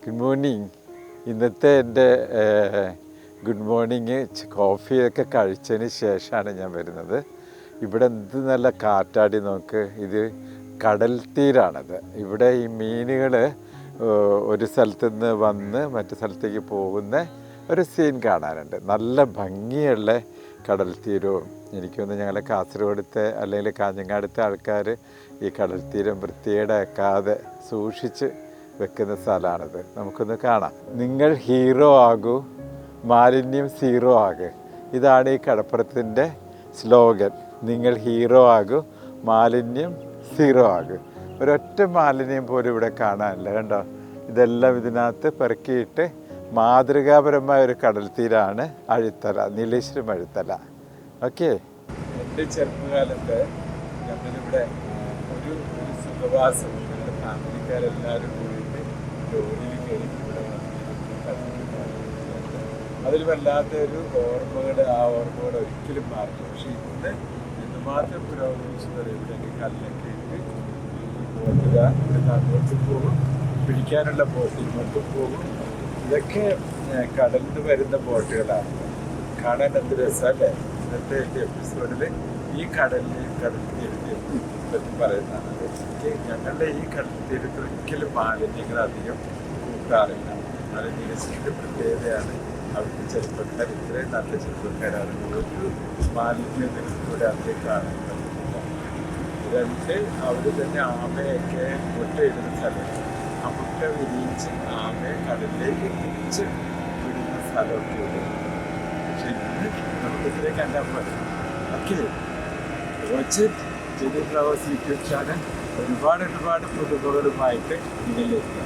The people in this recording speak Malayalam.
Good morning. ഇന്നത്തെ എൻ്റെ ഗുഡ് മോർണിംഗ് കോഫിയൊക്കെ കഴിച്ചതിന് ശേഷമാണ് ഞാൻ വരുന്നത്. ഇവിടെ എന്ത് നല്ല കാറ്റാടി നോക്ക്. ഇത് കടൽ തീരാണത്. ഇവിടെ ഈ മീനുകൾ ഒരു സ്ഥലത്തു നിന്ന് വന്ന് മറ്റു സ്ഥലത്തേക്ക് പോകുന്ന ഒരു സീൻ കാണാനുണ്ട്. നല്ല ഭംഗിയുള്ള കടൽ തീരവും. എനിക്കൊന്ന് ഞങ്ങളെ കാസർഗോഡത്തെ അല്ലെങ്കിൽ കാഞ്ഞങ്ങാടത്തെ ആൾക്കാർ ഈ കടൽ തീരം വൃത്തികേടാക്കാതെ സൂക്ഷിച്ച് വെക്കുന്ന സ്ഥലമാണിത്. നമുക്കൊന്ന് കാണാം. നിങ്ങൾ ഹീറോ ആകൂ, മാലിന്യം സീറോ ആകൂ. ഇതാണ് ഈ കടപ്പുറത്തിൻ്റെ സ്ലോഗൻ. നിങ്ങൾ ഹീറോ ആകൂ, മാലിന്യം സീറോ ആകൂ. ഒരൊറ്റ മാലിന്യം പോലും ഇവിടെ കാണാനില്ല. കണ്ടോ, ഇതെല്ലാം ഇതിനകത്ത് പെറുക്കിയിട്ട് മാതൃകാപരമായ ഒരു കടൽ തീരാണ് അഴുത്തല, നീലേശ്വരം അഴുത്തല. ഓക്കെ. എൻ്റെ ചെറുപ്പകാലത്ത് ഞങ്ങളിവിടെ ഒരു സുഖവാസം, ഞങ്ങളുടെ ഫാമിലിക്കാരെല്ലാവരും കൂടിയിട്ട് ലോറിയിൽ കയറി ഇവിടെ അതിൽ വല്ലാത്ത ഒരു ഓർമ്മകൾ, ആ ഓർമ്മകൾ ഒരിക്കലും മാറില്ല. പക്ഷേ ഇന്ന് എന്തുമാത്രം പുരോഗമിച്ചത്. ഇവിടെ കല്ലൊക്കെ ഇട്ട് ഈ ബോട്ടുക ഇവിടെ അങ്ങോട്ട് പോകും, പിടിക്കാനുള്ള ബോട്ട് ഇങ്ങോട്ട് പോകും. ഇതൊക്കെ കടലിൽ നിന്ന് വരുന്ന ബോട്ടുകളാണ്. കാണാൻ എന്ത് രസമല്ലേ. ഇന്നത്തെ എൻ്റെ എപ്പിസോഡിൽ ഈ കടൽ തീരത്തെ പറ്റി പറയുന്നതാണ്. ഞങ്ങളുടെ ഈ കടൽ തീരത്തിൽ ഒരിക്കലും മാലിന്യങ്ങൾ അധികം കൂട്ടാറില്ല. അത് നീലശ്വരത്തിൻ്റെ പ്രത്യേകതയാണ്. അവിടുത്തെ ചെറുപ്പക്കാർ ഇത്രയും നല്ല ചെറുപ്പക്കാരാണ്. ഒരു മാലിന്യത്തിൽ കൂടെ അധികം കാണാൻ പറ്റുന്നില്ല. രണ്ട്, അവർ തന്നെ ആമയൊക്കെ മുട്ടയിടുന്ന സ്ഥലം. ആ മുട്ട വിരിയിച്ച് ആമയെ കടലിലേക്ക് തിരിച്ച് വിടുന്ന സ്ഥലമൊക്കെ ഉണ്ട്. പക്ഷെ ഇന്ന് നമുക്ക് ഇത്രയും കണ്ടാൽ മതി. Okay, watch Jenny Flowers YouTube channel. ഒരുപാട് പുതുമകളുമായിട്ട് ഇതിലേക്ക്